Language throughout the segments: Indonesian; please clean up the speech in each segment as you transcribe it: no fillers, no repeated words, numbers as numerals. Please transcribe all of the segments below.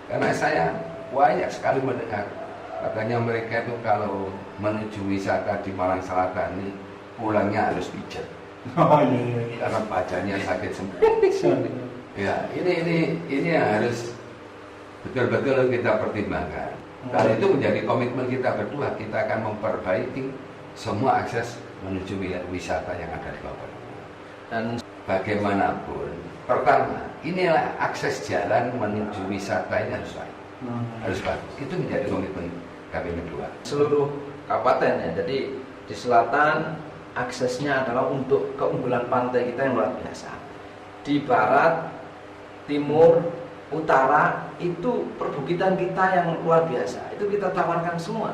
Karena saya banyak sekali mendengar katanya mereka itu kalau menuju wisata di Malang Selatan ini pulangnya harus pijat. Oh iya. Karena badannya sakit semua. Ya, ini yang harus betul-betul kita pertimbangkan. Kalau itu menjadi komitmen kita berdua, kita akan memperbaiki semua akses menuju wisata yang ada di bawah. Dan bagaimanapun, pertama, inilah akses jalan menuju wisata ini harus baik. Harus bagus. Itu menjadi komitmen kami berdua. Seluruh kabupaten ya, jadi di selatan aksesnya adalah untuk keunggulan pantai kita yang luar biasa. Di barat, timur, utara itu perbukitan kita yang luar biasa. Itu kita tawarkan semua.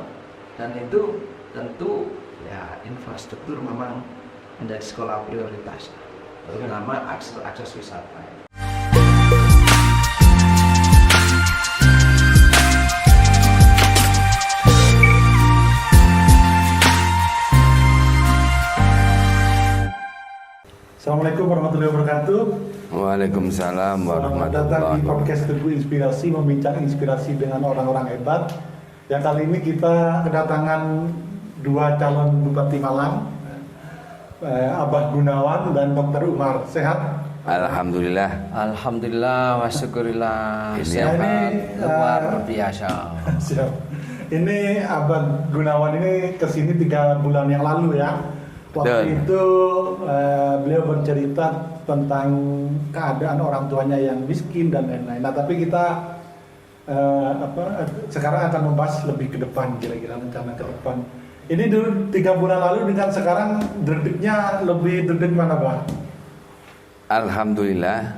Dan itu tentu ya infrastruktur memang menjadi skala prioritas, terutama akses wisata. Assalamualaikum warahmatullahi wabarakatuh. Waalaikumsalam Selamat datang di podcast Teguh Inspirasi, membincang inspirasi dengan orang-orang hebat. Yang kali ini kita kedatangan dua calon Bupati Malang, Abah Gunawan dan Dr. Umar. Sehat? Alhamdulillah. Alhamdulillah wa syukurillah. Sehat luar biasa. Siap. Ini Abah Gunawan ini kesini 3 bulan yang lalu ya. Waktu itu beliau bercerita tentang keadaan orang tuanya yang miskin dan lain-lain. Nah, tapi kita sekarang akan membahas lebih ke depan, kira-kira rencana ke depan. Ini dulu 3 bulan lalu dengan sekarang derdiknya lebih derdik mana, Bang? Alhamdulillah,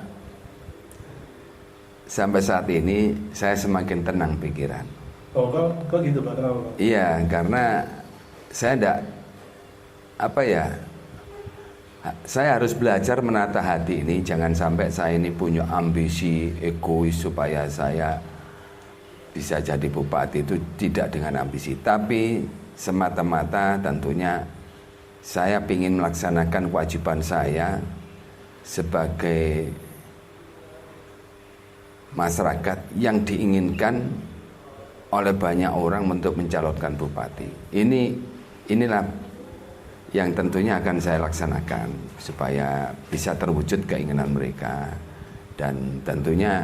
sampai saat ini saya semakin tenang pikiran. Oh, kok gitu, Pak? Kenapa, Pak? Iya, karena saya saya harus belajar menata hati ini. Jangan sampai saya ini punya ambisi egois supaya saya bisa jadi bupati. Itu tidak dengan ambisi, tapi semata-mata tentunya saya ingin melaksanakan kewajiban saya sebagai masyarakat yang diinginkan oleh banyak orang untuk mencalonkan bupati. Inilah yang tentunya akan saya laksanakan supaya bisa terwujud keinginan mereka. Dan tentunya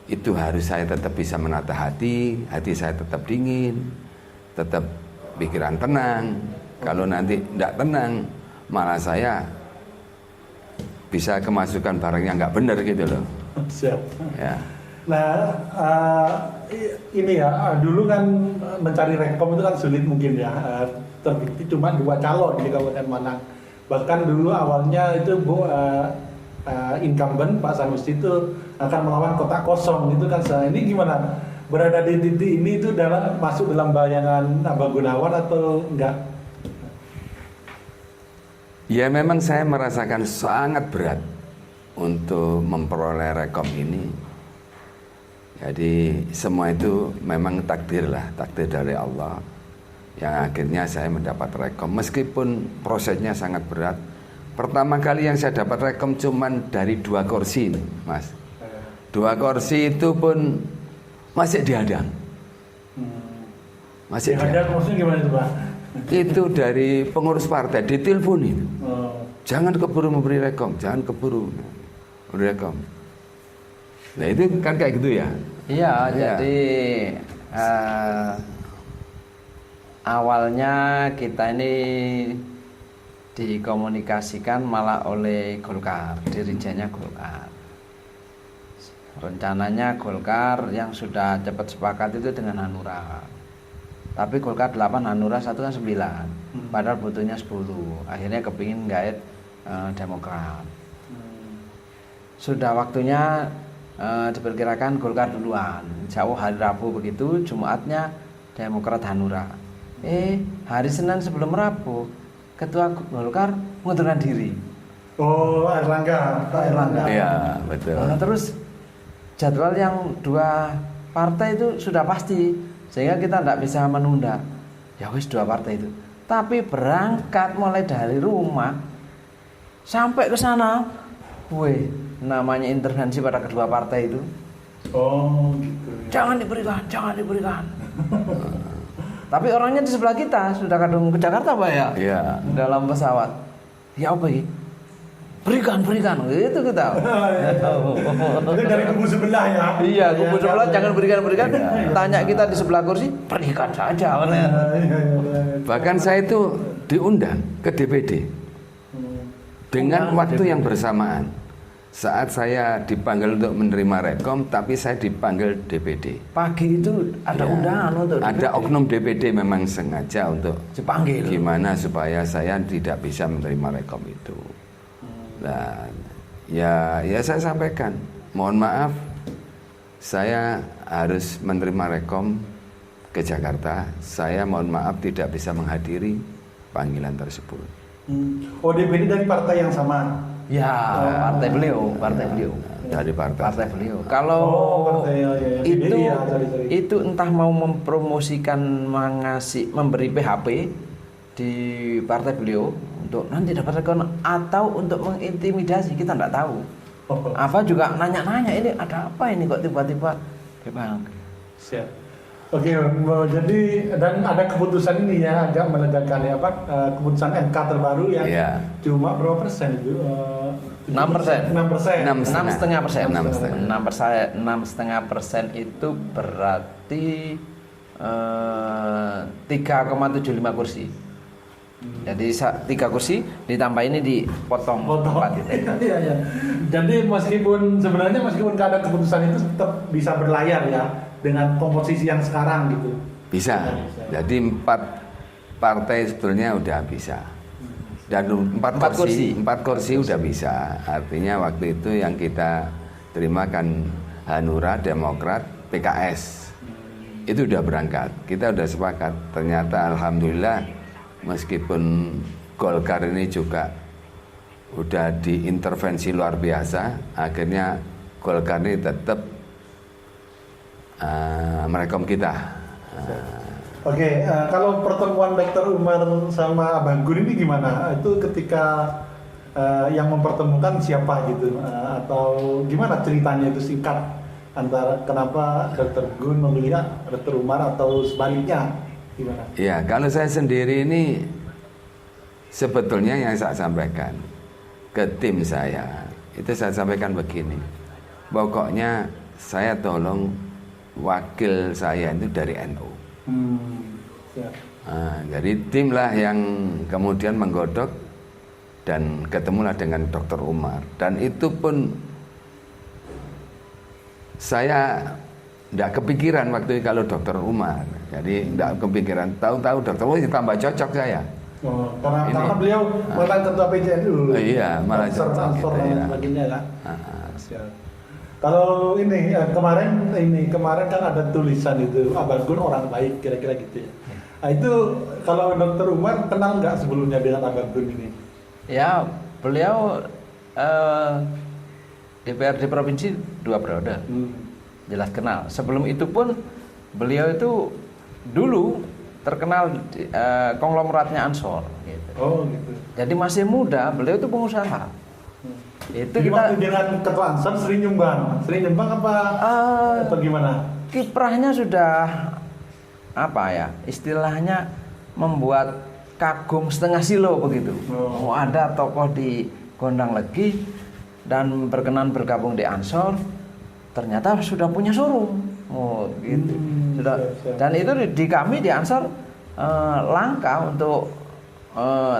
itu harus saya tetap bisa menata hati saya tetap dingin, tetap pikiran tenang. Kalau nanti tidak tenang, malah saya bisa kemasukan barang yang nggak benar gitu loh. Siap. Ya. Nah, ini ya, dulu kan mencari rekom itu kan sulit mungkin ya. Terbukti cuma 2 calon di Kabupaten Malang. Bahkan dulu awalnya itu incumbent Pak Sanusi itu akan melawan kota kosong itu kan. Ini gimana? Berada di titik ini itu masuk dalam bayangan Abah Gunawan atau enggak? Ya, memang saya merasakan sangat berat untuk memperoleh rekom ini. Jadi semua itu memang takdir dari Allah, yang akhirnya saya mendapat rekom. Meskipun prosesnya sangat berat. Pertama kali yang saya dapat rekom cuman dari 2 kursi, Mas. 2 kursi itu pun masih dihadang. Masih dihadang. Maksudnya gimana itu, Pak? Itu dari pengurus partai, ditelepon itu. Jangan keburu memberi rekom, jangan keburu memberi rekom. Nah itu kan kayak gitu ya. Iya, jadi awalnya kita ini dikomunikasikan malah oleh Golkar, dirijennya Golkar. Rencananya Golkar yang sudah cepat sepakat itu dengan Hanura. Tapi Golkar 8, Hanura 1 kan 9. Padahal butuhnya 10. Akhirnya kepingin gaet Demokrat. Sudah waktunya diperkirakan Golkar duluan. Jauh hari Rabu begitu, Jumatnya Demokrat Hanura. Hari Senin sebelum Rabu, Ketua Golkar mengundurkan diri. Oh, Erlangga. Iya, betul. Nah, terus jadwal yang 2 partai itu sudah pasti, sehingga kita tidak bisa menunda. Ya wis 2 partai itu. Tapi berangkat mulai dari rumah sampai ke sana, namanya intervensi pada kedua partai itu. Oh gitu. Jangan diberikan. Tapi orangnya di sebelah kita sudah kadung ke Jakarta Pak ya. Iya. Dalam pesawat. Ya apa ini? Berikan gitu kita. Itu dari kubu sebelah ya. Iya, kubu sebelah jangan berikan. Iya. Tanya kita di sebelah kursi, berikan saja. Iya. Bahkan saya itu diundang ke DPD dengan waktu yang bersamaan. Saat saya dipanggil untuk menerima rekom, tapi saya dipanggil DPD. Pagi itu ada Ya, undangan untuk ada DPD. oknum DPD memang sengaja untuk Dipanggil. gimana supaya saya tidak bisa menerima rekom itu. Dan ya saya sampaikan, mohon maaf, saya harus menerima rekom ke Jakarta. Saya mohon maaf tidak bisa menghadiri panggilan tersebut. Oh DPD dari partai yang sama. Ya, partai beliau. Dari partai. beliau. Kalau partai, ya. itu Ya, sorry. itu entah mau mempromosikan memberi PHP di partai beliau untuk nanti dapat rekon atau untuk mengintimidasi, kita tidak tahu. Apa juga nanya-nanya ini ada apa ini kok tiba-tiba bebang. Siap. Oke, jadi dan ada keputusan ini ya agak melegakan ya Pak, keputusan MK terbaru yang Iya. cuma berapa persen itu? 6%. 6%. 6,5% itu berarti 3,75 kursi. Jadi 3 kursi ditambah ini dipotong 4 gitu. Iya. Jadi meskipun nggak ada keputusan itu tetap bisa berlayar ya dengan komposisi yang sekarang gitu. Bisa. Jadi 4 partai sebetulnya udah bisa. Dan 4 kursi udah bisa. Artinya waktu itu yang kita terima kan Hanura, Demokrat, PKS. Itu udah berangkat. Kita udah sepakat. Ternyata alhamdulillah meskipun Golkar ini juga udah diintervensi luar biasa, akhirnya Golkar ini tetap merekom kita. Oke, kalau pertemuan Dr. Umar sama Abang Gun ini gimana? Itu ketika yang mempertemukan siapa gitu? Atau gimana ceritanya itu singkat antara kenapa Dr. Gun memilih Dr. Umar atau sebaliknya? Gimana? Ya, kalau saya sendiri ini sebetulnya yang saya sampaikan ke tim saya, itu saya sampaikan begini. Pokoknya saya tolong wakil saya itu dari NU. Siap. Jadi tim lah yang kemudian menggodok dan ketemulah dengan Dr. Umar. Dan itu pun saya tidak kepikiran waktu itu kalau Dr. Umar. Jadi tidak kepikiran. Tahu-tahu Dr. Umar tambah cocok saya. Oh, karena beliau malah ketua PJNU. Iya, malah cocok gitu, dan ya. sebagainya kan. Siap. Kalau ini kemarin kan ada tulisan itu Abang Gun orang baik kira-kira gitu ya. Nah, itu kalau Dr. Umar kenal nggak sebelumnya dengan Abang Gun ini? Ya, beliau DPRD provinsi 2 periode. Jelas kenal. Sebelum itu pun beliau itu dulu terkenal konglomeratnya Ansor gitu. Oh gitu. Jadi masih muda, beliau itu pengusaha. Itu Jadi kita waktu dengan ketua Ansor sering nyumbang apa atau gimana? kiprahnya sudah apa ya? Istilahnya membuat kagum setengah silo begitu. Oh. Ada tokoh di Gondang Legi dan berkenan bergabung di Ansor, ternyata sudah punya showroom. Oh gitu. Sudah. Siap. Dan itu di kami di Ansor langka untuk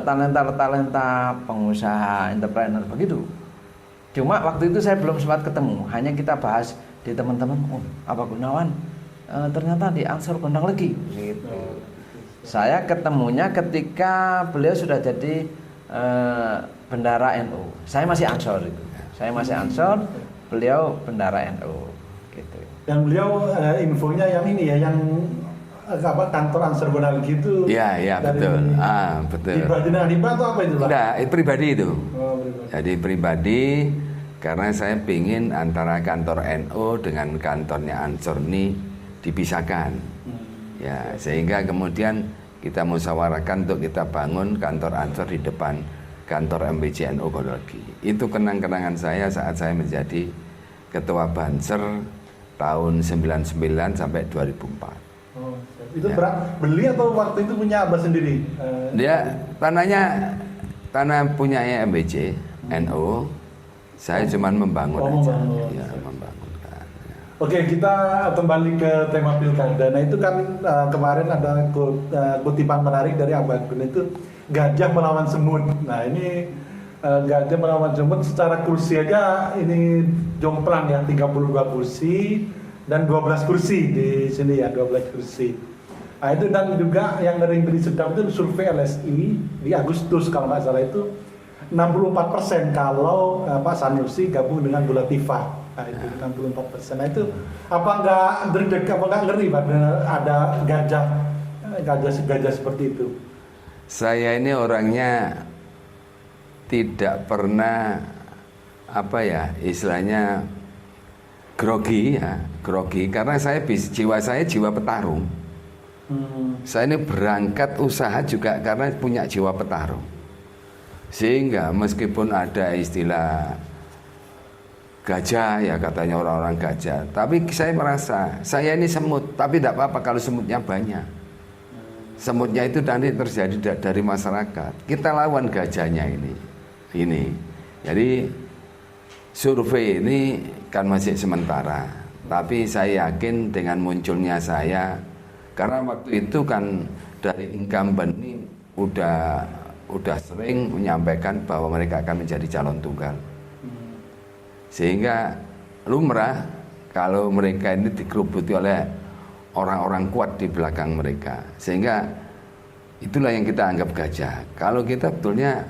talenta pengusaha, entrepreneur begitu. Cuma waktu itu saya belum sempat ketemu, hanya kita bahas di teman-teman. Oh, Abang Gunawan ternyata di Ansor Gondang Legi. Gitu. Saya ketemunya ketika beliau sudah jadi bendara NU. Saya masih Ansor itu. Saya masih Ansor, beliau bendara NU. Gitu. Dan beliau infonya yang ini ya, yang kantor Ansor Gondang Legi itu. Iya, betul. Betul. Pribadi dengan hibah atau apa itu Pak? Enggak, pribadi itu. Oh, pribadi. Jadi pribadi karena saya ingin antara kantor NU dengan kantornya Ansor ini dipisahkan. Ya, sehingga kemudian kita musyawarahkan untuk kita bangun kantor Ansor di depan kantor MPC NU Gondang Legi. Itu kenang-kenangan saya saat saya menjadi ketua Banser tahun 99 sampai 2004. Oh, itu Ya. beli atau waktu itu punya Abah sendiri? Dia tanah punyanya MBC, NU. Saya cuma membangun Oh, aja. membangun. Ya, membangunkan. Ya. Oke, kita kembali ke tema pilkada. Nah itu kan kemarin ada kutipan menarik dari Abah Gun itu gajah melawan semut. Nah ini gajah melawan semut secara kursi aja ini jomplang ya, 32 kursi dan 12 kursi di sini ya, 12 kursi. Nah itu dan juga yang ngeri sedap itu survei LSI di Agustus kalau nggak salah itu 64% kalau Pak Sanusi gabung dengan Bu Latifah. Nah itu 64%. Nah itu apa nggak deg apa nggak ngeri Pak ada gajah seperti itu? Saya ini orangnya tidak pernah istilahnya grogi karena jiwa saya jiwa petarung. Saya ini berangkat usaha juga karena punya jiwa petarung. Sehingga meskipun ada istilah gajah ya katanya orang-orang gajah, tapi saya merasa saya ini semut, tapi tidak apa-apa kalau semutnya banyak. Semutnya itu nanti terjadi dari masyarakat. Kita lawan gajahnya ini. Jadi survei ini kan masih sementara, tapi saya yakin dengan munculnya saya, karena waktu itu kan dari incumbent ini udah sering menyampaikan bahwa mereka akan menjadi calon tunggal. Sehingga lumrah kalau mereka ini dikerubuti oleh orang-orang kuat di belakang mereka. Sehingga itulah yang kita anggap gajah. Kalau kita betulnya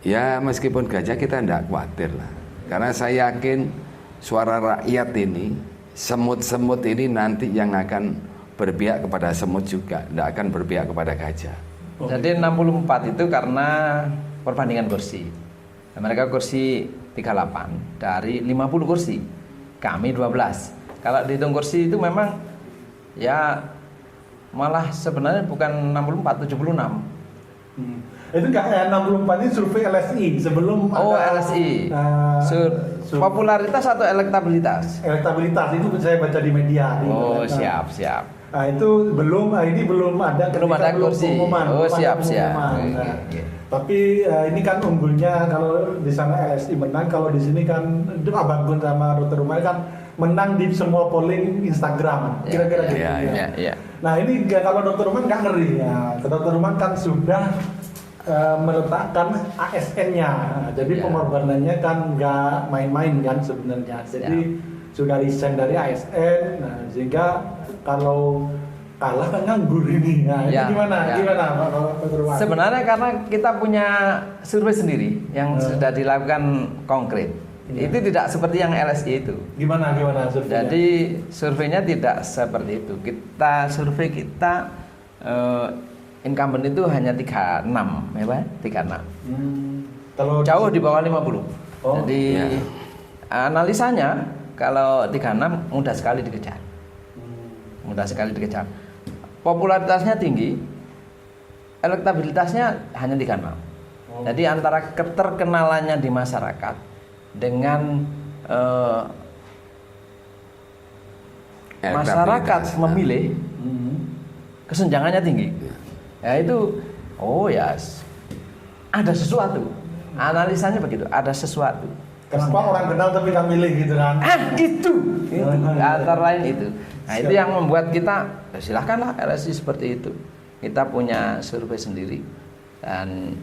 ya meskipun gajah kita tidak khawatir lah. Karena saya yakin suara rakyat ini, semut-semut ini nanti yang akan berpihak kepada semut juga, tidak akan berpihak kepada gajah. Jadi 64 itu karena perbandingan kursi. Mereka kursi 38 dari 50 kursi. Kami 12. Kalau dihitung kursi itu memang ya malah sebenarnya bukan 64, 76. Itu enggak 64 ini survei LSI sebelum LSI. Popularitas atau elektabilitas? Elektabilitas itu saya baca di media. Siap. Nah itu belum ada kursi. Pengumuman. Siap. Nah, tapi ini kan unggulnya kalau di sana LSI menang, kalau di sini kan Abah Gun sama Dr. Rumah kan menang di semua polling Instagram. Kira-kira gitu. Ya. Nah ini kalau Dr. Rumah nggak ngeri ya. Dr. Rumah kan sudah meletakkan ASN-nya, jadi pengorbanannya kan nggak main-main kan sebenarnya. Jadi sudah resign dari ASN, nah sehingga kalau kalah kan nganggur ini. Nah, itu gimana Pak Rumah? Sebenarnya karena kita punya survei sendiri yang sudah dilakukan konkret. Itu tidak seperti yang LSI itu. Gimana surveinya? Jadi surveinya tidak seperti itu. Survei kita incumbent itu hanya 36, ya Pak? 36. Kalau jauh di bawah 50. Jadi analisanya kalau 36 mudah sekali dikejar. Popularitasnya tinggi, elektabilitasnya hanya 36. Jadi antara keterkenalannya di masyarakat dengan masyarakat memilih, kesenjangannya tinggi. Ya itu, ada sesuatu. Analisanya begitu, ada sesuatu. Kenapa orang kenal tapi nggak milih gitu kan? Itu. Antara lain itu. Nah itu yang membuat kita silahkanlah LSI seperti itu. Kita punya survei sendiri dan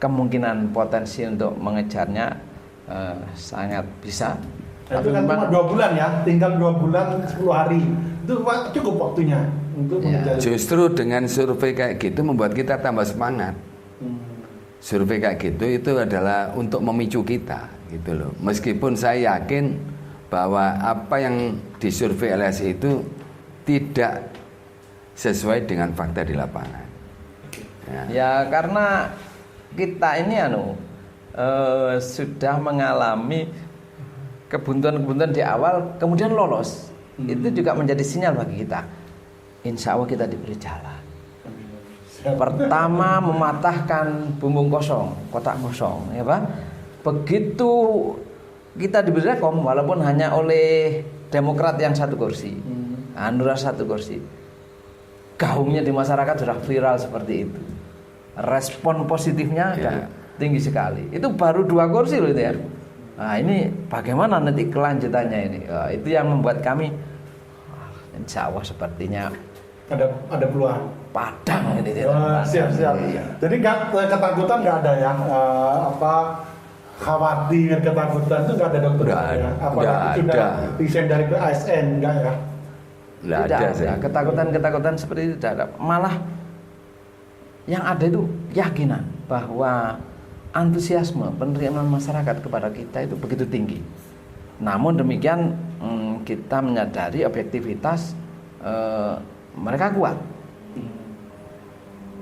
kemungkinan potensi untuk mengejarnya sangat bisa. Itu kan cuma 2 bulan ya, tinggal 2 bulan 10 hari. Itu cukup waktunya untuk mengejar. Justru dengan survei kayak gitu membuat kita tambah semangat. Survei kayak gitu itu adalah untuk memicu kita gitu loh. Meskipun saya yakin bahwa apa yang disurvei LSI itu tidak sesuai dengan fakta di lapangan. Ya karena kita ini sudah mengalami kebuntuan-kebuntuan di awal, kemudian lolos. Itu juga menjadi sinyal bagi kita. Insya Allah kita diberi jalan. Pertama mematahkan bumbung kosong, kotak kosong, ya Pak. begitu kita diberi rekom, walaupun hanya oleh Demokrat yang 1 kursi, Hanura 1 kursi, gaungnya di masyarakat sudah viral seperti itu. Respon positifnya kan tinggi sekali. Itu baru 2 kursi loh itu ya. Nah ini bagaimana nanti kelanjutannya ini? Itu yang membuat kami insya Allah sepertinya ada peluang. Padang ini. Siap. Jadi ketakutan nggak ada ya, khawatir, ketakutan itu nggak ada dokter. Apalagi sudah desain dari ASN nggak ya? Tidak ada. Ketakutan seperti itu tidak ada. Malah yang ada itu keyakinan bahwa antusiasme penerimaan masyarakat kepada kita itu begitu tinggi. Namun demikian kita menyadari objektivitas mereka kuat.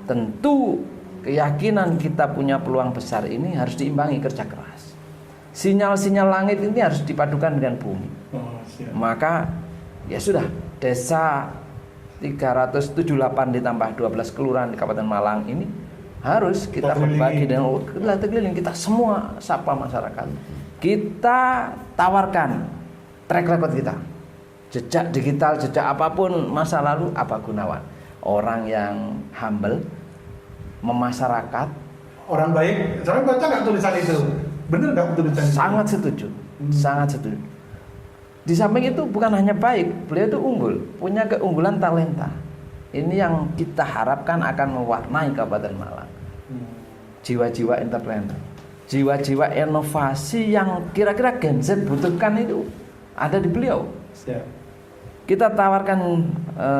Tentu keyakinan kita punya peluang besar ini harus diimbangi kerja keras. Sinyal-sinyal langit ini harus dipadukan dengan bumi. Maka ya sudah, desa 378 ditambah 12 kelurahan di Kabupaten Malang ini harus kita berbagi dengan keliling, kita semua sapa masyarakat. Kita tawarkan track record kita, jejak digital, jejak apapun masa lalu apa Gunawan. Orang yang humble, memasyarakat, orang baik. Saya baca nggak tulisan itu, bener nggak tulisan itu? Sangat setuju, sangat setuju. Di samping itu bukan hanya baik, beliau itu unggul, punya keunggulan talenta. Ini yang kita harapkan akan mewarnai Kabupaten Malang. Jiwa-jiwa entrepreneur, jiwa-jiwa inovasi yang kira-kira Gen Z butuhkan itu ada di beliau. Siap. Kita tawarkan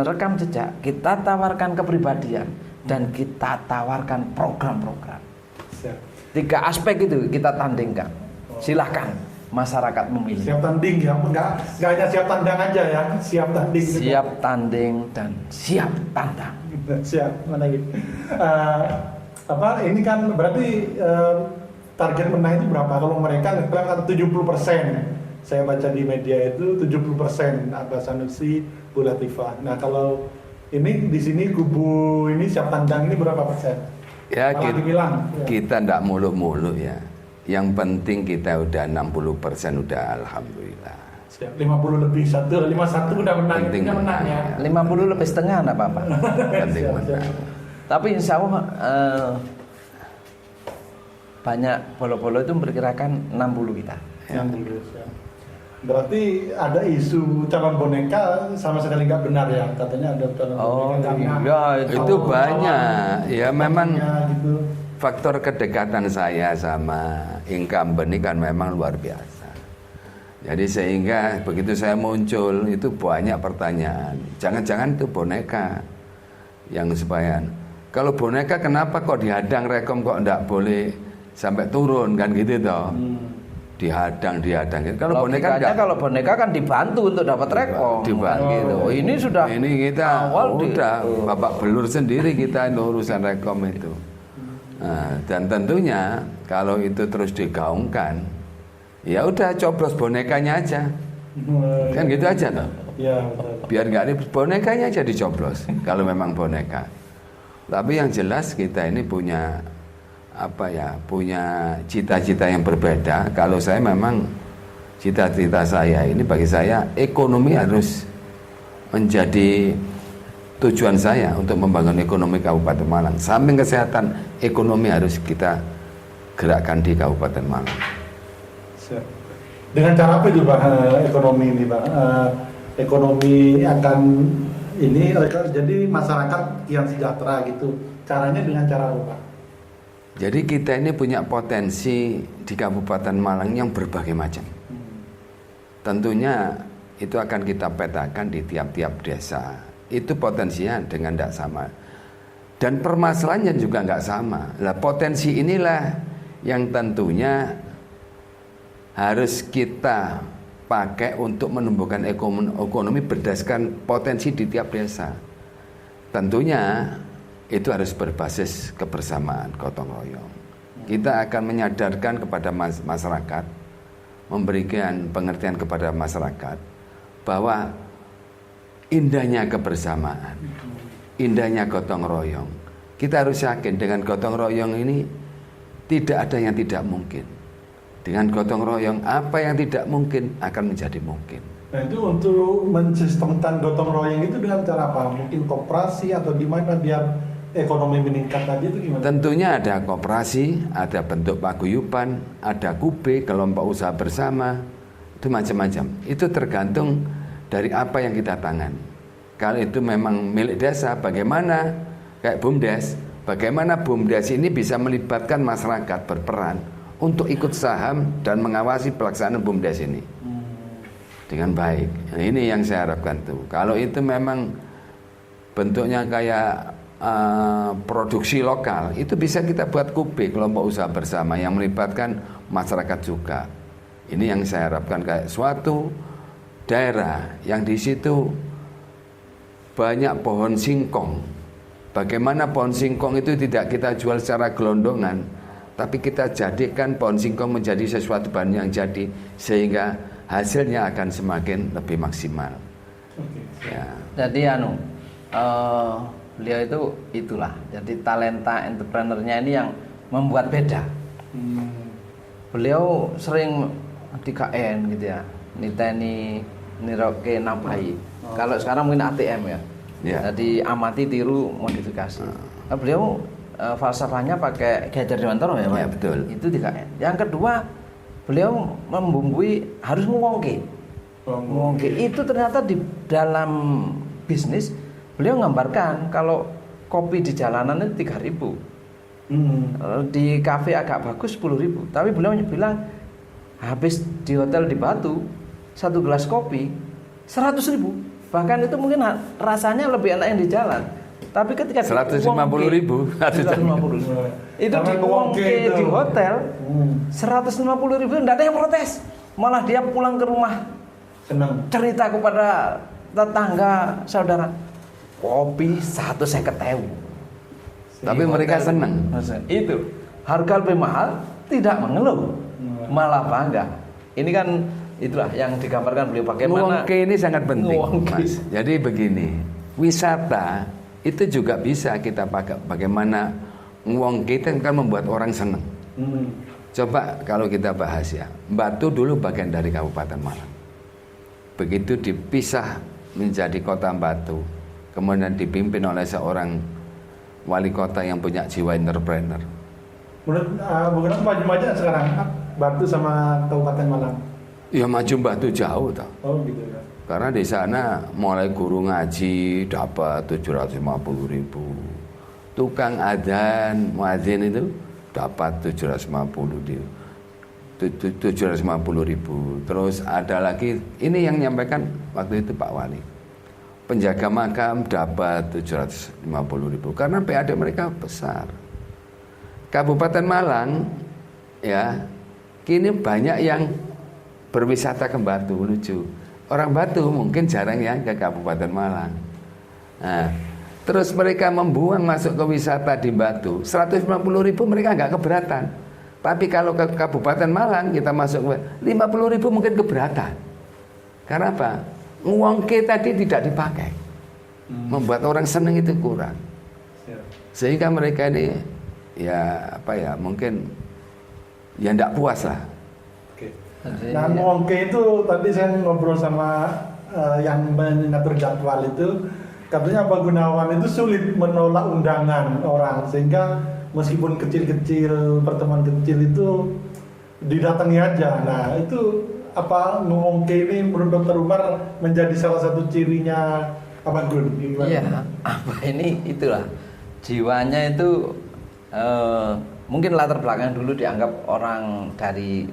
rekam jejak, kita tawarkan kepribadian, dan kita tawarkan program-program. Siap. 3 aspek itu kita tandingkan. Silahkan masyarakat memilih. Siap tanding ya, nggak hanya siap tandang aja ya, siap tanding. Siap tanding dan siap tandang. Siap, mana gitu. Ini kan berarti target menang itu berapa? Kalau mereka ngeklaim 70%. Saya baca di media itu 70% Abbas Sanusi, Bu Latifah. Nah kalau ini di sini kubu ini siap tandang ini berapa persen? Ya kita ndak muluk-muluk ya. Yang penting kita udah 60% udah alhamdulillah. Siap, 50 lebih 51 udah menang. Penting menang ya. 50 lebih setengah enggak apa-apa. Penting menang. Tapi insya Allah banyak bolo-bolo itu memperkirakan 60 kita. Ya. Berarti ada isu calon boneka sama sekali nggak benar ya, katanya ada calon boneka. Itu banyak. Ya memang gitu. Faktor kedekatan saya sama incumbent ini kan memang luar biasa. Jadi sehingga begitu saya muncul itu banyak pertanyaan. Jangan-jangan itu boneka yang supaya kalau boneka kenapa kok dihadang rekom kok enggak boleh sampai turun kan gitu toh. Dihadang. Kalau boneka enggak, kalau boneka kan dibantu untuk dapat rekom. Gitu. Ini sudah kita babak belur sendiri kita urusan rekom itu. Nah, dan tentunya kalau itu terus digaungkan, ya udah coblos bonekanya aja, kan gitu aja toh. Ya, biar nggak ini bonekanya aja dicoblos kalau memang boneka. Tapi yang jelas kita ini punya punya cita-cita yang berbeda. Kalau saya memang cita-cita saya ini bagi saya ekonomi harus menjadi tujuan saya untuk membangun ekonomi Kabupaten Malang. Samping kesehatan, ekonomi harus kita gerakkan di Kabupaten Malang. Dengan cara apa itu Pak ekonomi ini Pak? Ekonomi akan ini jadi masyarakat yang sejahtera gitu. Caranya dengan cara apa Pak? Jadi kita ini punya potensi di Kabupaten Malang yang berbagai macam. Tentunya itu akan kita petakan di tiap-tiap desa. Itu potensinya dengan tidak sama. Dan permasalahannya juga nggak sama. Lah potensi inilah yang tentunya harus kita pakai untuk menumbuhkan ekonomi berdasarkan potensi di tiap desa. Tentunya itu harus berbasis kebersamaan, gotong royong. Kita akan menyadarkan kepada masyarakat, memberikan pengertian kepada masyarakat bahwa indahnya kebersamaan, indahnya gotong royong. Kita harus yakin dengan gotong royong ini tidak ada yang tidak mungkin. Dengan gotong royong, apa yang tidak mungkin akan menjadi mungkin. Nah itu untuk mensistemkan gotong royong itu dengan cara apa? Mungkin koperasi atau gimana biar ekonomi meningkat tadi itu gimana? Tentunya ada koperasi, ada bentuk paguyuban, ada KUB, kelompok usaha bersama, itu macam-macam. Itu tergantung dari apa yang kita tangani. Kalau itu memang milik desa, bagaimana kayak BUMDes, bagaimana BUMDes ini bisa melibatkan masyarakat berperan untuk ikut saham dan mengawasi pelaksanaan BUMDes ini dengan baik. Nah, ini yang saya harapkan tuh. Kalau itu memang bentuknya kayak produksi lokal, itu bisa kita buat KUB, kelompok usaha bersama yang melibatkan masyarakat juga. Ini yang saya harapkan, kayak suatu daerah yang di situ banyak pohon singkong. Bagaimana pohon singkong itu tidak kita jual secara gelondongan, tapi kita jadikan pohon singkong menjadi sesuatu bahan yang jadi, sehingga hasilnya akan semakin lebih maksimal. Ya. Jadi beliau itu itulah. Jadi talenta entrepreneurnya ini yang membuat beda. Beliau sering di KN gitu ya, niteni niroke napai. Kalau sekarang mungkin ATM ya. Jadi amati, tiru, modifikasi. Nah, beliau falsafahnya pakai Ki Hajar Dewantara ya, Pak? Ya, betul. Itu di KN. Yang kedua, beliau membumbui harus ngewongke. Ngewongke itu ternyata di dalam bisnis beliau gambarkan kalau kopi di jalanan itu 3.000. Di kafe agak bagus 10.000. Tapi beliau bilang habis di hotel di Batu satu gelas kopi 100.000. Bahkan itu mungkin rasanya lebih enak yang di jalan. Tapi ketika 150.000 itu di Wongke di hotel 150.000, tidak ada yang protes. Malah dia pulang ke rumah senang cerita kepada tetangga saudara, kopi 150.000. Tapi mereka senang. Itu harga lebih mahal, tidak mengeluh, malah bangga. Ini kan itulah yang digambarkan beliau bagaimana. Ngewongke ini sangat penting, Mas. Jadi begini, wisata itu juga bisa kita pakai. Bagaimana ngewongke itu kan membuat orang senang. Coba kalau kita bahas ya, Batu dulu bagian dari Kabupaten Malang. Begitu dipisah menjadi kota Batu, kemudian dipimpin oleh seorang wali kota yang punya jiwa entrepreneur. Menurut maju aja sekarang Batu sama Kabupaten Malang. Ya maju Batu jauh tau. Oh gitu ya. Karena di sana mulai guru ngaji dapat 750.000, tukang adzan muadzin itu dapat 750.000. Terus ada lagi, ini yang nyampaikan waktu itu Pak Wali, penjaga makam dapat 750.000 karena PAD mereka besar. Kabupaten Malang ya kini banyak yang berwisata ke Batu, lucu. Orang Batu mungkin jarang ya ke Kabupaten Malang. Nah, terus mereka membuang masuk ke wisata di Batu 150.000, mereka nggak keberatan. Tapi kalau ke Kabupaten Malang kita masuk 50.000 mungkin keberatan. Karena apa? Ngewongke tadi tidak dipakai, membuat orang senang itu kurang. Sehingga mereka ini ya apa ya, mungkin ya tidak puas lah. Nah, ngewongke itu tadi saya ngobrol sama yang mengatur jadwal itu, katanya Pak Gunawan itu sulit menolak undangan orang, sehingga meskipun kecil-kecil, pertemuan kecil itu didatangi aja. Nah itu apa ngewongke ini menurut Dr. Umar menjadi salah satu cirinya apa Gun? Iya, apa ini itulah jiwanya itu mungkin latar belakang dulu dianggap orang dari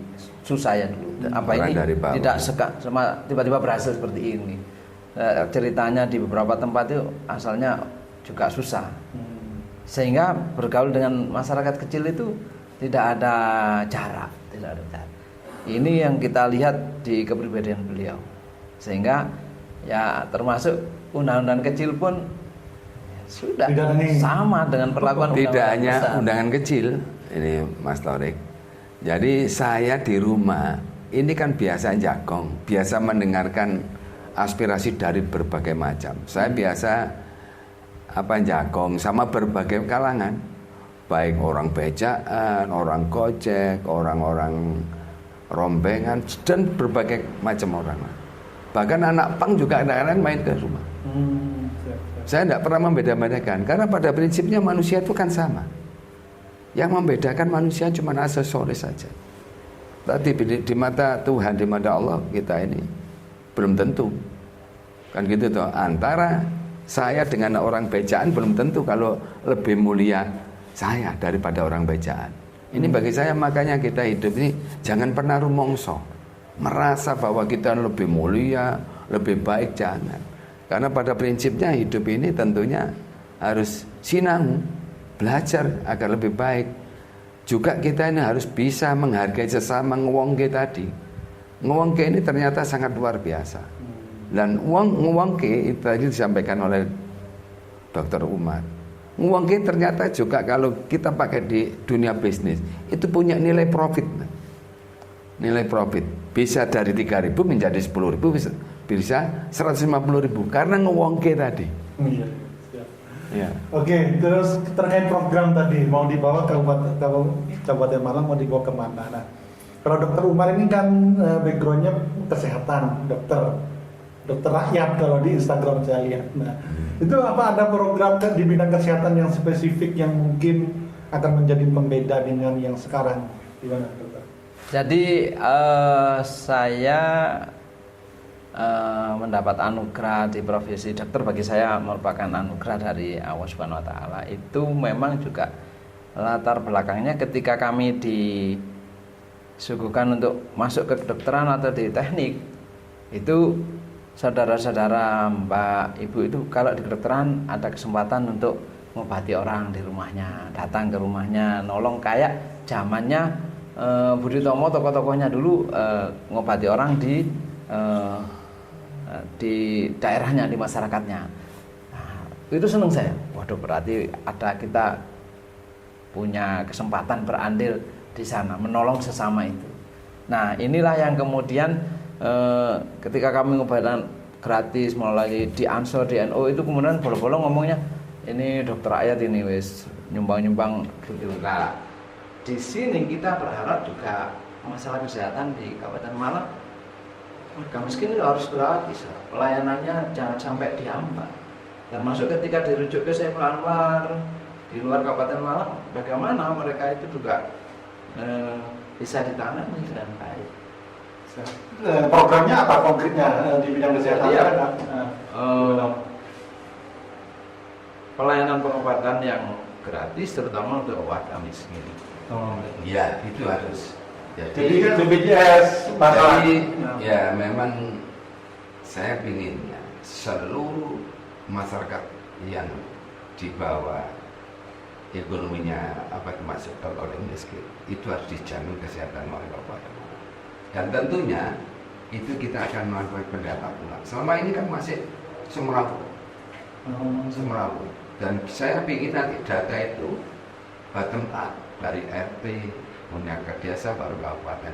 susah ya dulu. Apa orang ini tidak sama tiba-tiba berhasil seperti ini. Ceritanya di beberapa tempat itu asalnya juga susah. Sehingga bergaul dengan masyarakat kecil itu tidak ada jarak, tidak ada jarak. Ini yang kita lihat di kepribadian beliau. Sehingga ya termasuk undangan kecil pun sudah sama dengan perlakuan tidak hanya undangan kecil ini Mas Torik. Jadi saya di rumah ini kan biasa jagong, biasa mendengarkan aspirasi dari berbagai macam. Saya biasa jagong sama berbagai kalangan, baik orang becaan, orang gojek, orang-orang rombengan, dan berbagai macam orang. Bahkan anak pang juga kadang-kadang main ke rumah. Saya tidak pernah membeda-bedakan, karena pada prinsipnya manusia itu kan sama. Yang membedakan manusia cuma aksesoris saja. Tadi di mata Tuhan, di mata Allah, kita ini belum tentu. Kan gitu toh. Antara saya dengan orang becaan belum tentu kalau lebih mulia saya daripada orang becaan. Ini bagi saya, makanya kita hidup ini jangan pernah rumongso, merasa bahwa kita lebih mulia, lebih baik, jangan. Karena pada prinsipnya hidup ini tentunya harus sinau, belajar agar lebih baik. Juga kita ini harus bisa menghargai sesama, ngewongke tadi. Ngewongke ini ternyata sangat luar biasa. Dan ngewongke itu tadi disampaikan oleh Dr. Umar. Ngewongke ternyata juga kalau kita pakai di dunia bisnis, itu punya nilai profit. Nilai profit bisa dari 3.000 menjadi 10.000, bisa 150.000 karena ngewongke tadi. Iya. Ya. Oke, terus terkait program tadi mau dibawa ke Kabupaten Malang, mau dibawa kemana? Nah, kalau Dokter Umar ini kan backgroundnya kesehatan, dokter rakyat kalau di Instagram saya lihat. Nah, itu apa ada program di bidang kesehatan yang spesifik yang mungkin akan menjadi pembeda dengan yang sekarang? Gimana, dokter? Jadi saya mendapat anugerah di profesi dokter, bagi saya merupakan anugerah dari Allah Subhanahu wa taala. Itu memang juga latar belakangnya ketika kami disuguhkan untuk masuk ke kedokteran atau di teknik. Itu saudara-saudara, Mbak, Ibu itu kalau di kedokteran ada kesempatan untuk mengobati orang di rumahnya, datang ke rumahnya, nolong kayak zamannya Budi Tomo, tokoh-tokohnya dulu ngobati orang di daerahnya, di masyarakatnya. Nah, itu seneng saya. Waduh, berarti ada kita punya kesempatan berandil di sana, menolong sesama itu. Nah, inilah yang kemudian ketika kami ngobatan gratis melalui di Ansor, di NU itu kemudian bolong-bolong ngomongnya, ini dokter rakyat ini wis nyumbang-nyumbang gitu. Nah, di sini kita berharap juga masalah kesehatan di Kabupaten Malang, warga miskin itu harus gratis, pelayanannya jangan sampai dihambat. Termasuk ketika dirujuk ke Saiful Anwar di luar Kabupaten Malang, bagaimana mereka itu juga bisa ditangani dengan baik. Programnya apa konkretnya di bidang kesehatan? Iya, pelayanan pengobatan yang gratis terutama untuk warga miskin. Ya, itu harus. Jadi BPJS masalah. Jadi ya memang saya ingin ya, seluruh masyarakat yang di bawah ekonominya masuk oleh miskin itu harus dijamin kesehatan oleh Kabupaten. Dan tentunya itu kita akan melakukan pendata ulang. Selama ini kan masih semeraut. Dan saya ingin nanti data itu bottom up dari RT punya ke desa baru kabupaten,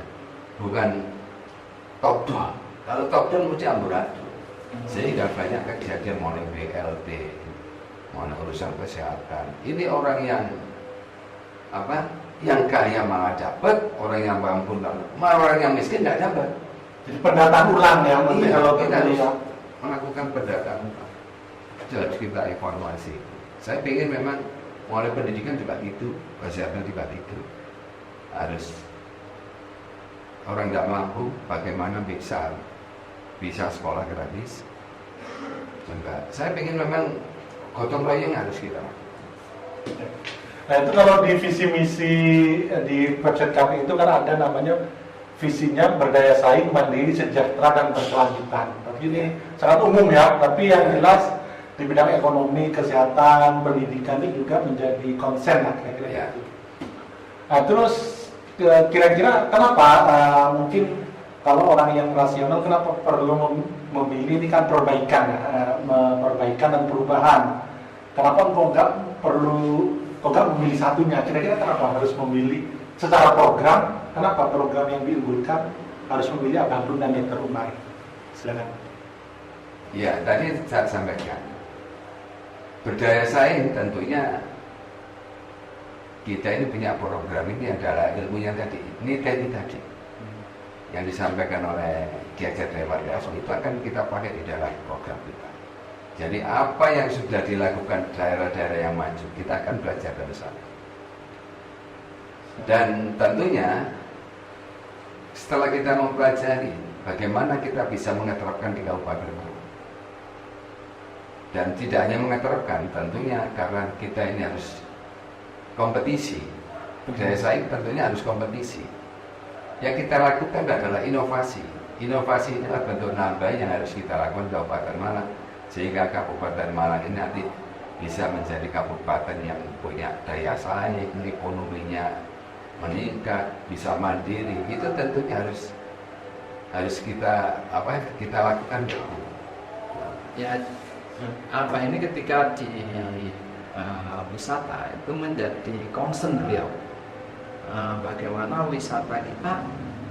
bukan top down. Kalau top down mesti amburadul, sehingga banyak kejadian mulai BLT, mulai urusan kesehatan. Ini orang yang yang kaya malah dapat, orang yang mampu malah orang yang miskin nggak dapat. Jadi pendataan ulang ya, kalau kita harus melakukan pendataan ulang, jadi kita evaluasi. Saya ingin memang mulai pendidikan juga gitu, kesehatan juga gitu. Harus orang nggak mampu bagaimana bisa sekolah gratis. Enggak. Saya ingin memang gotong royong harus kita. Nah itu kalau di visi misi di website kami itu kan ada namanya visinya berdaya saing, mandiri, sejahtera dan berkelanjutan. Tapi ini sangat umum ya, tapi yang jelas di bidang ekonomi, kesehatan, pendidikan ini juga menjadi konsen lah kira-kira ya. Nah terus kira-kira kenapa mungkin kalau orang yang rasional kenapa perlu memilih ini kan perbaikan dan perubahan. Kenapa kok nggak memilih satunya? Kira-kira kenapa harus memilih secara program? Kenapa program yang diunggulkan harus memilih Abah Brun dan Dr. Umar? Silakan. Ya, tadi saya sampaikan berdaya saing tentunya kita ini punya program ini adalah ilmunya tadi, ini tadi. yang disampaikan oleh Kiai Dewa itu akan kita pakai di dalam program kita. Jadi apa yang sudah dilakukan daerah-daerah yang maju, kita akan belajar dari sana. Dan tentunya setelah kita mempelajari bagaimana kita bisa mengeterapkan di Kabupaten Malang. Dan tidak hanya mengeterapkan, tentunya karena kita ini harus kompetisi. Daya saing tentunya harus kompetisi. Yang kita lakukan adalah inovasi. Inovasi inilah bentuk nambah yang harus kita lakukan di Kabupaten Malang, sehingga Kabupaten Malang ini nanti bisa menjadi kabupaten yang punya daya saing, ekonominya meningkat, bisa mandiri. Itu tentunya harus kita lakukan. Ya, ini ketika di wisata itu menjadi concern beliau. Bagaimana wisata kita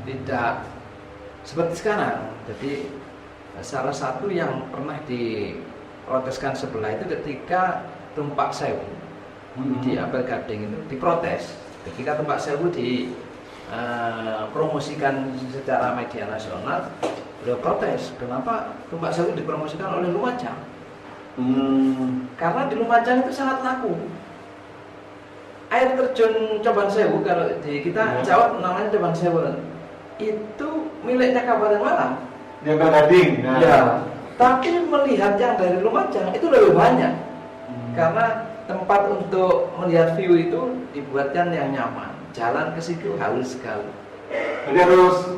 tidak seperti sekarang. Jadi salah satu yang pernah diproteskan sebelah itu ketika Tumpak Sewu di Ampel Gading itu diprotes. Ketika Tumpak Sewu dipromosikan secara media nasional, beliau protes. Kenapa Tumpak Sewu dipromosikan oleh Lumajang? Karena di Lumajang itu sangat laku. Air terjun Coban Sewu, kalau di kita Jawa namanya Coban Sewu, itu miliknya Kabupaten Malang. Di Ampel Gading. Nah. Ya, tapi melihat yang dari Lumajang itu lebih banyak. Karena tempat untuk melihat view itu dibuatkan yang nyaman. Jalan ke situ halus sekali. Jadi harus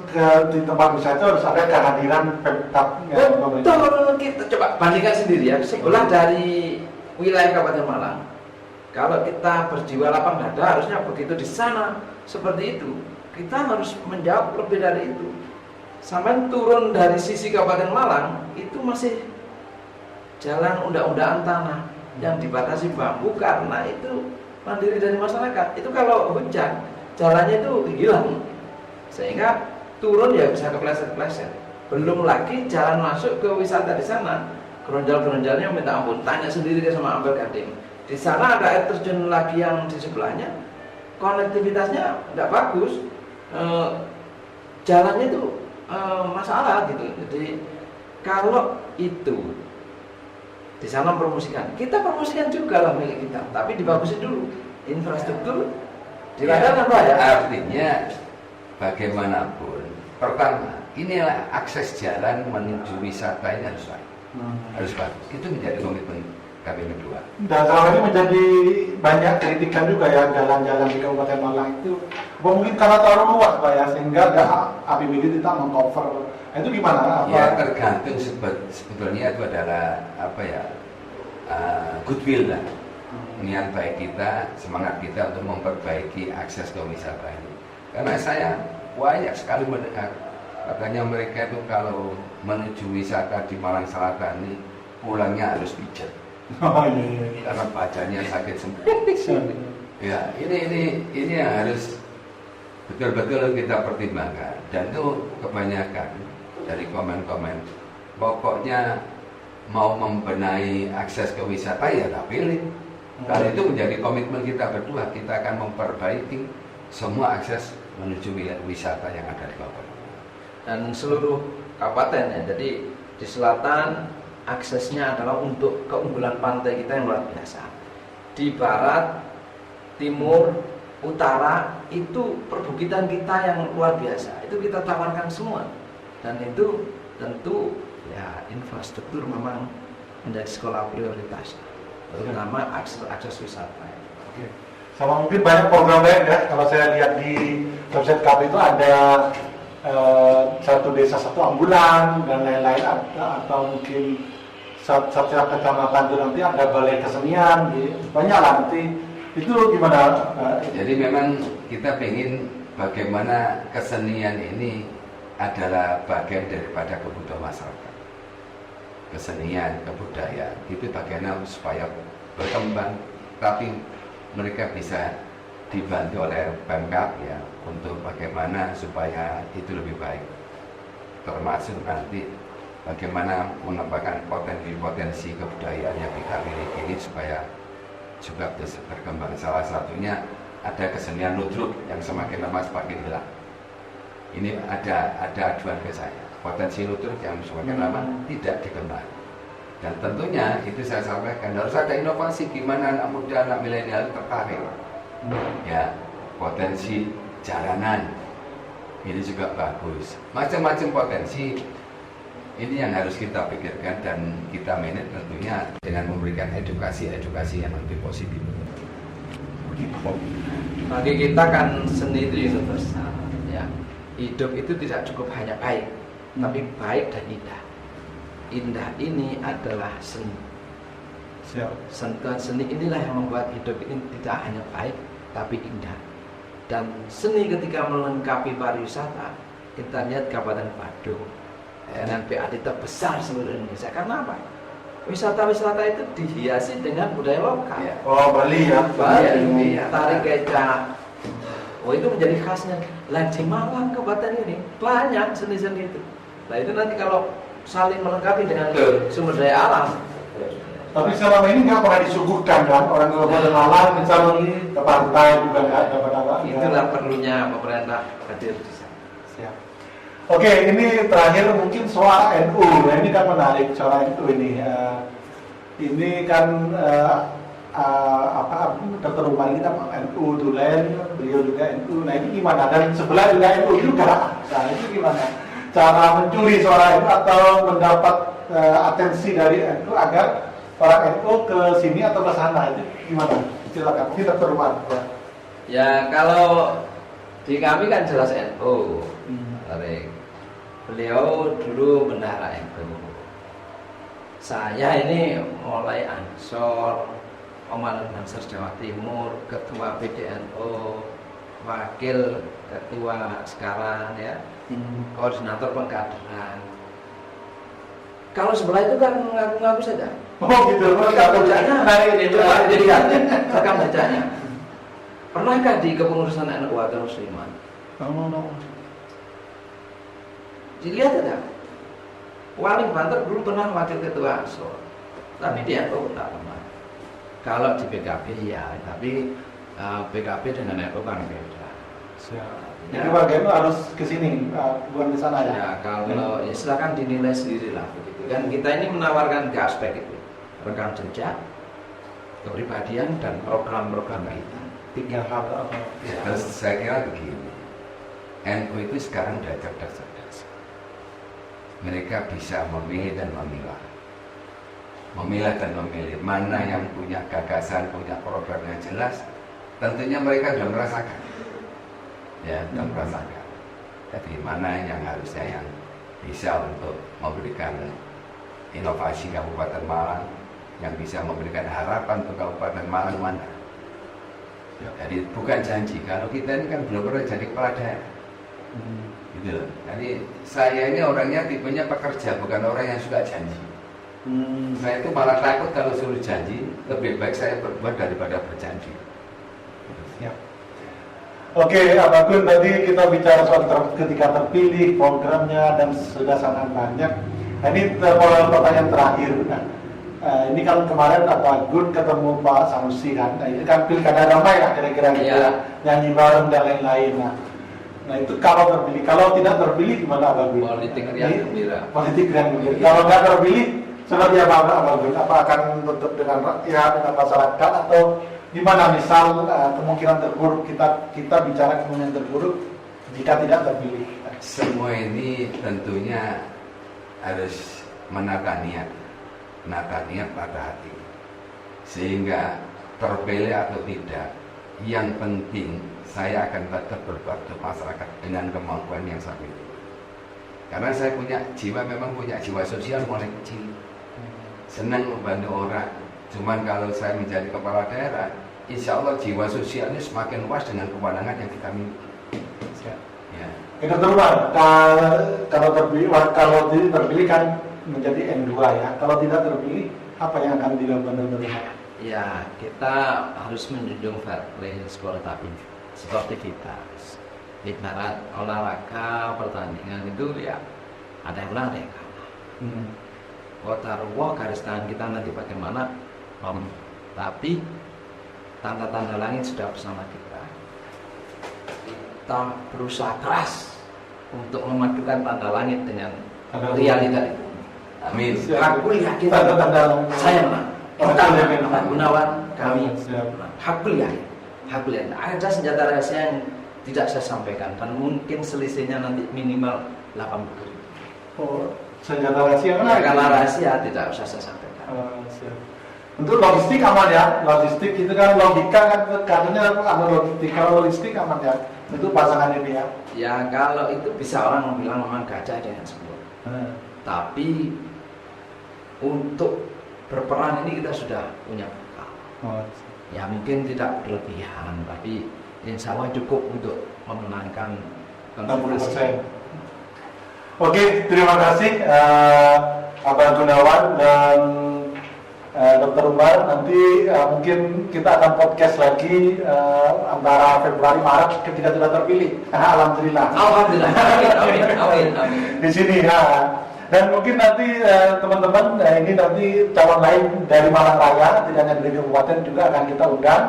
di tempat wisata harus ada kehadiran Pemkab. Betul, kita coba bandingkan sendiri ya. Sebelah dari wilayah Kabupaten Malang. Kalau kita berjiwa lapang dada, harusnya begitu di sana seperti itu. Kita harus menjawab lebih dari itu. Sampai turun dari sisi Kabupaten Malang itu masih jalan undang-undangan tanah yang dibatasi bambu karena itu mandiri dari masyarakat. Itu kalau hujan jalannya itu hilang, sehingga turun ya bisa kepleset-kepleset. Belum lagi jalan masuk ke wisata di sana, geronjal-geronjalnya minta ampun. Tanya sendiri ke sama Ampel Gading. Di sana ada air terjun lagi yang di sebelahnya, konektivitasnya tidak bagus, jalannya itu masalah gitu. Jadi kalau itu di sana promosikan, kita promosikan juga lah milik kita, tapi dibagusin dulu infrastruktur. Dikatakan apa ya? Artinya bagaimanapun, pertama inilah akses jalan menuju wisata ini harus bagus. Itu menjadi komitmen kami berdua. Dan selama ini menjadi banyak kritikan juga ya, jalan-jalan di Kabupaten Malang itu mungkin karena terlalu luas Pak ya, sehingga APBD tidak mengcover. Itu gimana? Ya tergantung, sebetulnya itu adalah goodwill lah, niat baik kita, semangat kita untuk memperbaiki akses ke wisata ini. Karena saya banyak sekali mendengar katanya mereka itu kalau menuju wisata di Malang Selatan ini pulangnya harus pijat. Oh, iya. Karena bacanya sakit semua. Ya, ini yang harus betul-betul kita pertimbangkan. Dan itu kebanyakan dari komen-komen, pokoknya mau membenahi akses ke wisata ya tak pilih. Kalau itu menjadi komitmen kita berdua, kita akan memperbaiki semua akses menuju wisata yang ada di Kabupaten. Dan seluruh kabupaten ya, jadi di selatan aksesnya adalah untuk keunggulan pantai kita yang luar biasa. Di barat, timur, utara itu perbukitan kita yang luar biasa. Itu kita tawarkan semua. Dan itu tentu ya infrastruktur memang menjadi sekolah prioritas, terutama akses wisata. Oke. Sama mungkin banyak program lain ya. Kalau saya lihat di website KP itu ada satu desa satu ambulan dan lain-lain, atau mungkin setiap kecamatan itu nanti ada balai kesenian, banyak lah nanti. Itu gimana? Jadi memang kita ingin bagaimana kesenian ini adalah bagian daripada kebutuhan masyarakat. Kesenian, kebudayaan itu bagaimana supaya berkembang, tapi mereka bisa dibantu oleh Pemkab ya untuk bagaimana supaya itu lebih baik. Termasuk nanti bagaimana mengembangkan potensi-potensi kebudayaan yang kita miliki ini supaya juga bisa berkembang. Salah satunya ada kesenian ludruk yang semakin lama semakin hilang. Ini ada aduan ke saya, potensi lutut yang semakin lama tidak dikenal. Dan tentunya itu saya sampaikan harus ada inovasi gimana anak muda, anak milenial tertarik. Ya, potensi jalanan ini juga bagus. Macam-macam potensi ini yang harus kita pikirkan dan kita manage tentunya dengan memberikan edukasi yang lebih positif. Bagi kita kan seni itu universal, ya. Hidup itu tidak cukup hanya baik, tapi baik dan indah. Indah ini adalah seni. Sentuhan seni inilah yang membuat hidup ini tidak hanya baik, tapi indah. Dan seni ketika melengkapi pariwisata, kita lihat Kabupaten Badung dengan PAD terbesar seluruh Indonesia. Karena apa? Wisata-wisata itu dihiasi dengan budaya lokal. Oh, Bali ya. Bali, tari kecak. Oh, itu menjadi khasnya. Lah di Malang Kabupaten ini banyak seni-seni itu. Nah itu nanti kalau saling melengkapi dengan sumber daya alam. Tapi selama ini nggak pernah disuguhkan kan orang Kabupaten Malang misalnya ke pantai juga nggak dapat apa. Itulah perlunya pemerintah hadir di sana. Siap. Oke, ini terakhir mungkin soal NU. Nah, ini kan menarik soal NU ini. Ini kan Dr. Umar ini kan NU Tulen, beliau juga NU. Nah ini gimana? Dan sebelah juga NU juga. Nah itu gimana? Cara mencuri suara NU atau mendapat atensi dari NU agar orang NU ke sini atau ke sana itu gimana? Silakan, kita Dr. Umar. Ya kalau di kami kan jelas NU. Beliau dulu bendahara NU. Saya ini mulai Ansor, Komandan Ansor Jawa Timur, Ketua PDNU, Wakil Ketua sekarang ya, Koordinator Pengkaderan. Kalau sebelah itu kan ngaku-ngaku saja. Oh gitu, rekam jejaknya. Nah ini coba dilihat rekam jejaknya. Pernahkah di kepengurusan NU atau Musliman? No. Dilihat saja. Paling banter dulu pernah wakil ketua Ansor, tapi dia NU tak pernah. Kalau di PKB ya, tapi PKB dengan NU kan beda. Jadi warga NU harus ke sini, bukan ke sana ya? Ya kalau ya silakan dinilai sendiri lah begitu. Kan kita ini menawarkan ke aspek itu, rekam jejak, kepribadian dan program-program kita. 3 hal. Ya, terus saya kira begini, NU itu sekarang sudah cerdas. Mereka bisa memilih dan memilah. Memilah dan memilih mana yang punya gagasan, punya program yang jelas. Tentunya mereka sudah merasakan. Ya, sudah merasakan. Jadi mana yang harusnya yang bisa untuk memberikan inovasi Kabupaten Malang, yang bisa memberikan harapan untuk Kabupaten Malang mana. Jadi bukan janji. Kalau kita ini kan belum pernah jadi kepala daerah. Gitu loh. Jadi saya ini orangnya tipenya pekerja, bukan orang yang suka janji. Saya itu malah takut kalau suruh janji. Lebih baik saya berbuat daripada berjanji. Ya. Oke, Abang Gun, tadi kita bicara soal ketika terpilih programnya dan sudah sangat banyak. Nah, ini pertanyaan terakhir. Nah, ini kan kemarin Abang Gun ketemu Pak Sanusi kan. Nah, ini kan pilkada ramai lah kira-kira gitu ya. Nyanyi bareng dan lain-lain. Nah itu kalau terpilih, kalau tidak terpilih gimana Abang Gun? Politik riang gembira. Politik riang gembira. Kalau nggak terpilih, seperti apa Abang Gun? Apa akan tutup dengan rakyat, dengan masyarakat, atau gimana? Misal kemungkinan terburuk, kita bicara kemungkinan terburuk jika tidak terpilih. Semua ini tentunya harus menata niat pada hati, sehingga terpilih atau tidak, yang penting saya akan tetap berbakti masyarakat dengan kemampuan yang saya miliki. Karena saya memang punya jiwa sosial mulai kecil. Senang membantu orang. Cuman kalau saya menjadi kepala daerah, insya Allah jiwa sosialnya semakin luas dengan kewenangan yang kita miliki. Ya. Dr. Umar, kalau terpilih kan menjadi N2 ya. Kalau tidak terpilih, apa yang akan dilakukan Dr. Umar? Ya, kita harus menjunjung fair play, sportivitas. Ibarat olahraga, pertandingan itu ya ada yang menang, ada yang kalah. Taruh garis tangan kita nanti bagaimana, tapi tanda-tanda langit sudah bersama kita. Kita berusaha keras untuk memadukan tanda langit dengan Tanda realita itu. Amin. Hakul yakin Tanda-tanda saya menang. Kita menang. Pak Gunawan, kami Siap. menang. Hakul yakin. Hakul yakin. Ada senjata rahasia yang tidak saya sampaikan dan mungkin selisihnya nanti minimal 80. Oh, senjata rahasia mana? Karena rahasia tidak usah saya sampaikan. Siap. Untuk logistik aman ya, logistik itu kan logika kan katanya ada logistik, kalau logistik aman ya. Itu pasangan ini ya. Ya kalau itu bisa orang bilang memang gajah dengan semut. Tapi untuk berperang ini kita sudah punya bekal. Oh, Ya mungkin tidak berlebihan, tapi insya Allah cukup untuk memenangkan 60%. Oke, terima kasih Abang Gunawan dan Dr. Umar. Nanti mungkin kita akan podcast lagi antara Februari Maret ketika sudah terpilih. Alhamdulillah. Alhamdulillah. Amin, amin, amin. Di sini ya. Dan mungkin nanti teman-teman ini nanti calon lain dari Malang Raya, tidak hanya dari kabupaten juga akan kita undang.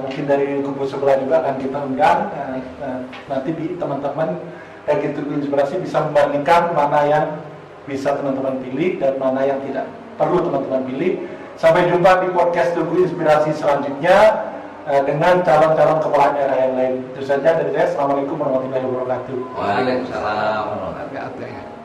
Mungkin dari kubu sebelah juga akan kita undang. Nanti teman-teman dari Tugu Inspirasi bisa membandingkan mana yang bisa teman-teman pilih dan mana yang tidak perlu teman-teman pilih. Sampai jumpa di podcast Tugu Inspirasi selanjutnya dengan calon-calon kepala daerah yang lain. Itu saja dari saya. Assalamualaikum warahmatullahi wabarakatuh. Waalaikumsalam warahmatullahi wabarakatuh.